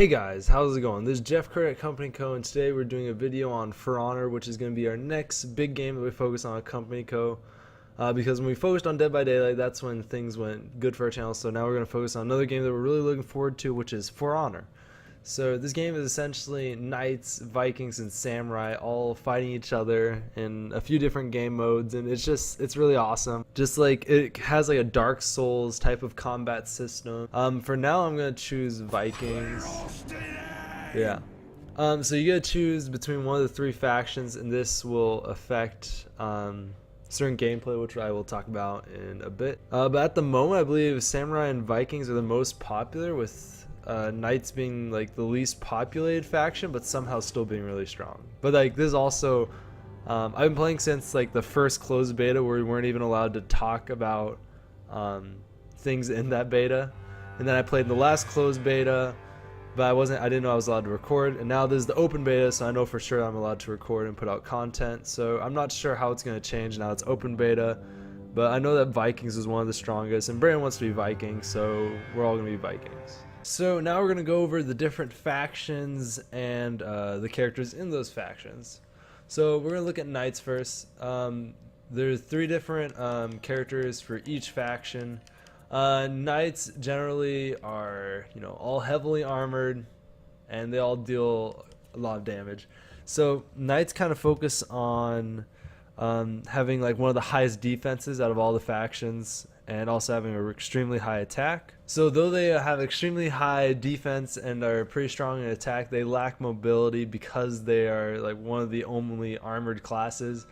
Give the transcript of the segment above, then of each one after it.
Hey guys, how's it going? This is Jeff Curry at Company Co, and today we're doing a video on For Honor, which is going to be our next big game that we focus on at Company Co. Because when we focused on Dead by Daylight, that's when things went good for our channel. So now we're going to focus on another game that we're really looking forward to, which is For Honor. So this game is essentially Knights, Vikings, and Samurai all fighting each other in a few different game modes, and it's really awesome. Just like it has like a Dark Souls type of combat system. For now I'm gonna choose Vikings. Yeah. So you gotta choose between one of the three factions, and this will affect certain gameplay, which I will talk about in a bit. But at the moment, I believe Samurai and Vikings are the most popular, with Knights being like the least populated faction, but somehow still being really strong. But like this is also, I've been playing since like the first closed beta, where we weren't even allowed to talk about things in that beta, and then I played in the last closed beta, but I didn't know I was allowed to record, and now this is the open beta, so I know for sure I'm allowed to record and put out content. So I'm not sure how it's going to change now it's open beta, but I know that Vikings is one of the strongest, and Brandon wants to be Vikings, so we're all going to be Vikings. So now we're going to go over the different factions and the characters in those factions. So we're going to look at Knights first. There's three different characters for each faction. Knights generally are, all heavily armored, and they all deal a lot of damage. So Knights kind of focus on having like one of the highest defenses out of all the factions, and also having an extremely high attack. So though they have extremely high defense and are pretty strong in attack, they lack mobility because they are like one of the only armored classes.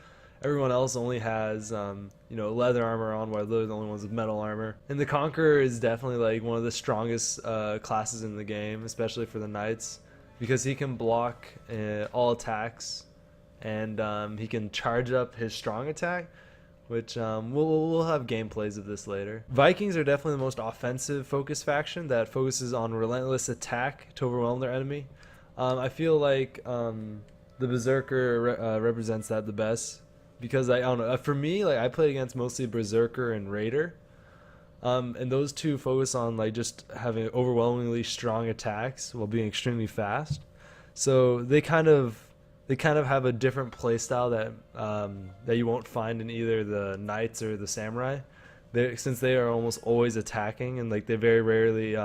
Everyone else only has leather armor on, while they're the only ones with metal armor. And the Conqueror is definitely like one of the strongest classes in the game, especially for the Knights, because he can block all attacks, and he can charge up his strong attack, which we'll have gameplays of this later. Vikings are definitely the most offensive focused faction that focuses on relentless attack to overwhelm their enemy. I feel like the Berserker represents that the best, because I don't know, for me, like I played against mostly Berserker and Raider, and those two focus on like just having overwhelmingly strong attacks while being extremely fast. So they kind of have a different playstyle that you won't find in either the Knights or the Samurai. Since they are almost always attacking, and like they very rarely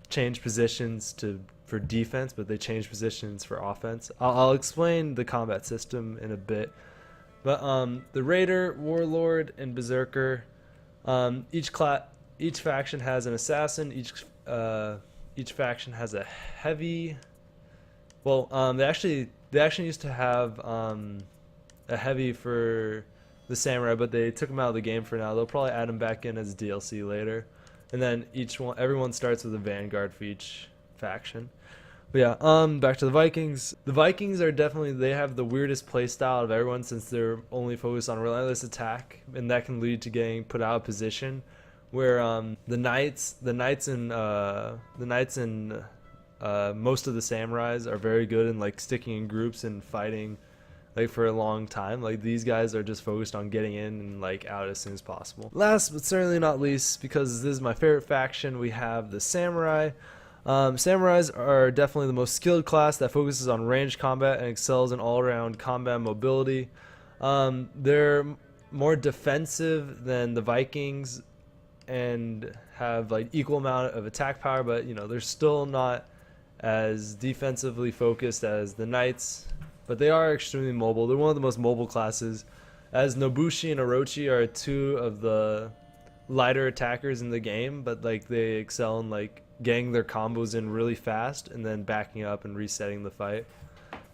change positions for defense, but they change positions for offense. I'll explain the combat system in a bit. But the Raider, Warlord, and Berserker, each faction has an assassin. Each faction has a heavy. Well, they actually used to have a heavy for the Samurai, but they took them out of the game for now. They'll probably add them back in as DLC later, and then everyone starts with a Vanguard for each faction. But yeah, back to the Vikings. The Vikings are they have the weirdest playstyle out of everyone, since they're only focused on relentless attack, and that can lead to getting put out of position. Where the Knights and most of the Samurais are very good in like sticking in groups and fighting like for a long time. Like these guys are just focused on getting in and like out as soon as possible. Last but certainly not least, because this is my favorite faction, we have the Samurai. Samurais are definitely the most skilled class that focuses on ranged combat and excels in all-around combat mobility. They're more defensive than the Vikings and have like equal amount of attack power, but they're still not as defensively focused as the Knights, but they are extremely mobile. They're one of the most mobile classes, as Nobushi and Orochi are two of the lighter attackers in the game, but like they excel in like getting their combos in really fast and then backing up and resetting the fight.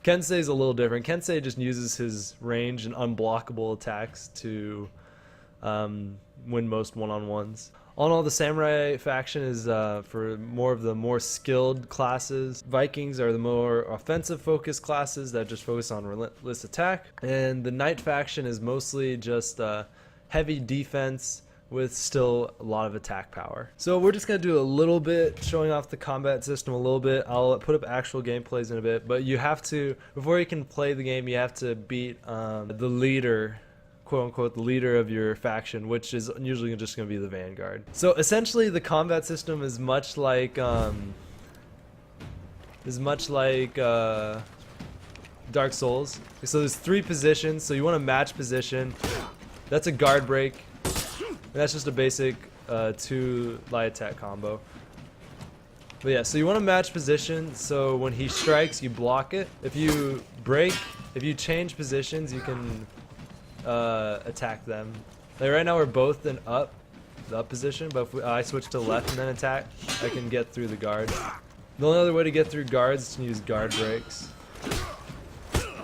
Kensei is a little different. Kensei just uses his range and unblockable attacks to win most one-on-ones. All in all, the Samurai faction is for more of the more skilled classes. Vikings are the more offensive focused classes that just focus on relentless attack, and the Knight faction is mostly just heavy defense with still a lot of attack power. So we're just going to do a little bit showing off the combat system a little bit. I'll put up actual gameplays in a bit, but you have to, before you can play the game, you have to beat the leader, quote unquote, the leader of your faction, which is usually just going to be the Vanguard. So essentially the combat system is much like is much like Dark Souls. So there's 3 positions, so you want to match position. That's a guard break. And that's just a basic 2 light attack combo. But yeah, so you want to match position, so when he strikes, you block it. If you break, if you change positions, you can attack them. Like right now we're both in the up position, but if I switch to left and then attack, I can get through the guard. The only other way to get through guards is to use guard breaks.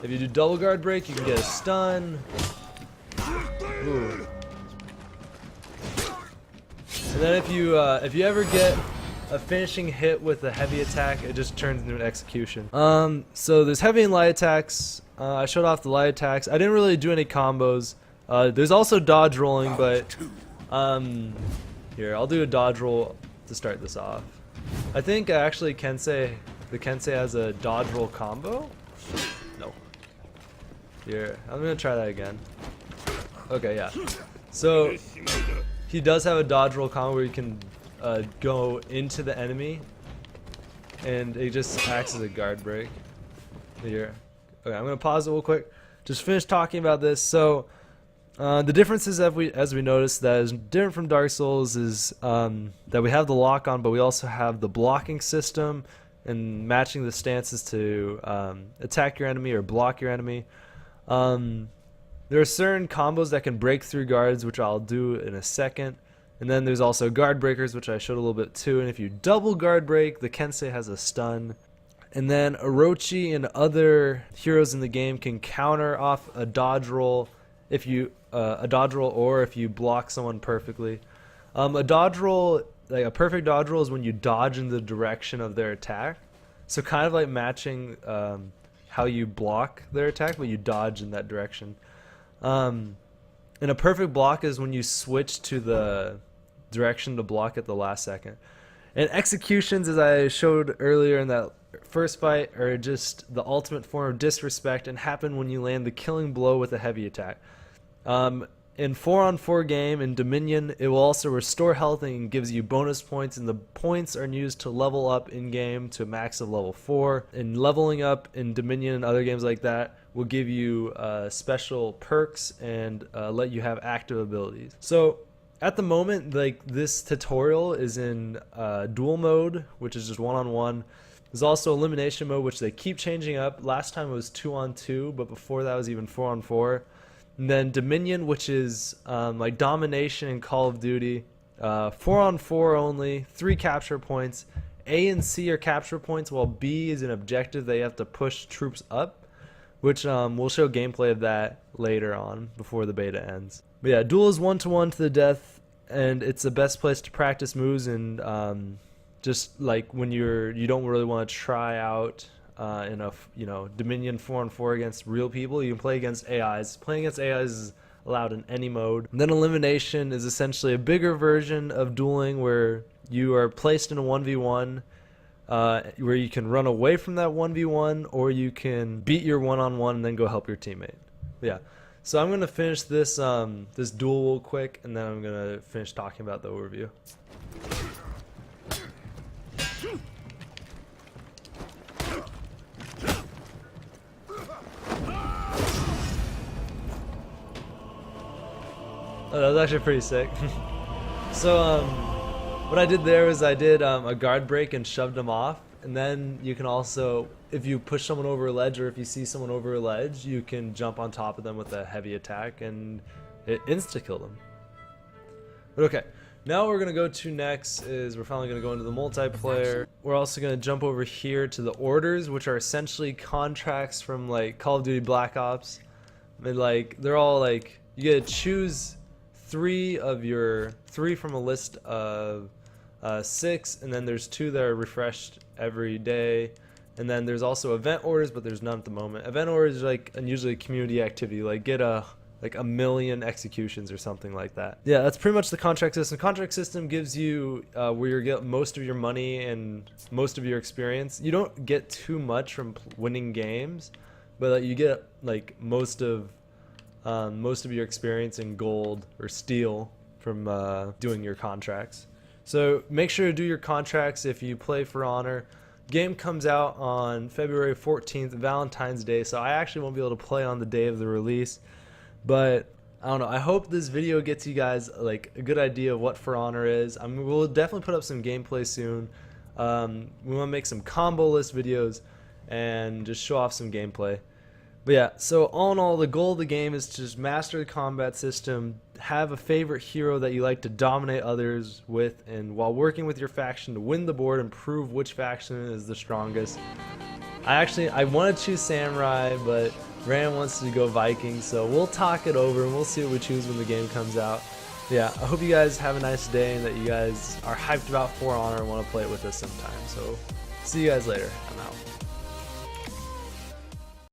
If you do double guard break, you can get a stun. Ooh. And then if you ever get a finishing hit with a heavy attack, it just turns into an execution. So there's heavy and light attacks. I showed off the light attacks. I didn't really do any combos. There's also dodge rolling, but here, I'll do a dodge roll to start this off. I think actually the Kensei has a dodge roll combo. No. Here, I'm gonna try that again. Okay, yeah. So he does have a dodge roll combo where you can go into the enemy, and it just acts as a guard break. Here. Okay, I'm gonna pause it real quick. Just finish talking about this. So the differences that as we noticed that is different from Dark Souls is that we have the lock on, but we also have the blocking system and matching the stances to attack your enemy or block your enemy. There are certain combos that can break through guards, which I'll do in a second. And then there's also guard breakers, which I showed a little bit too. And if you double guard break, the Kensei has a stun. And then Orochi and other heroes in the game can counter off a dodge roll if you or if you block someone perfectly. A dodge roll, like a perfect dodge roll, is when you dodge in the direction of their attack. So kind of like matching how you block their attack, but you dodge in that direction. And a perfect block is when you switch to the direction to block at the last second. And executions, as I showed earlier in that first fight, are just the ultimate form of disrespect and happen when you land the killing blow with a heavy attack. In 4-on-4 game in Dominion, it will also restore health and gives you bonus points, and the points are used to level up in game to a max of level 4. And leveling up in Dominion and other games like that will give you special perks and let you have active abilities. So at the moment, like, this tutorial is in duel mode, which is just 1-on-1. There's also elimination mode, which they keep changing up. Last time it was 2-on-2, but before that was even 4-on-4. And then Dominion, which is like domination in Call of Duty, 4-on-4 only, 3 capture points. A and C are capture points, while B is an objective that you have to push troops up, which we'll show gameplay of that later on before the beta ends. But yeah, duel is 1-to-1 to the death, and it's the best place to practice moves and just like when you don't really want to try out in a Dominion 4-on-4 against real people. You can play against AIs. Playing against AIs is allowed in any mode. And then elimination is essentially a bigger version of dueling where you are placed in a 1v1 where you can run away from that 1v1 or you can beat your 1-on-1 and then go help your teammate. But yeah. So I'm gonna finish this this duel real quick, and then I'm gonna finish talking about the overview. Oh, that was actually pretty sick. So what I did there was I did a guard break and shoved him off, and then you can also, if you push someone over a ledge or if you see someone over a ledge, you can jump on top of them with a heavy attack and it insta-kill them. But okay, now what we're going to go to next is we're finally going to go into the multiplayer. We're also going to jump over here to the orders, which are essentially contracts from like Call of Duty Black Ops. And like they're all like, you get to choose three from a list of 6, and then there's 2 that are refreshed every day. And then there's also event orders, but there's none at the moment. Event orders are like usually a community activity, like get a million executions or something like that. Yeah, that's pretty much the contract system. Contract system gives you where you get most of your money and most of your experience. You don't get too much from winning games, but you get like most of your experience in gold or steel from doing your contracts. So make sure to do your contracts if you play For Honor. Game comes out on February 14th, Valentine's Day, so I actually won't be able to play on the day of the release. But I don't know. I hope this video gets you guys like a good idea of what For Honor is. I mean, we'll definitely put up some gameplay soon. We want to make some combo list videos and just show off some gameplay. But yeah, so all in all, the goal of the game is to just master the combat system, have a favorite hero that you like to dominate others with, and while working with your faction to win the board and prove which faction is the strongest. I want to choose Samurai, but Rand wants to go Viking, so we'll talk it over and we'll see what we choose when the game comes out. Yeah, I hope you guys have a nice day and that you guys are hyped about For Honor and want to play it with us sometime. So, see you guys later. I'm out.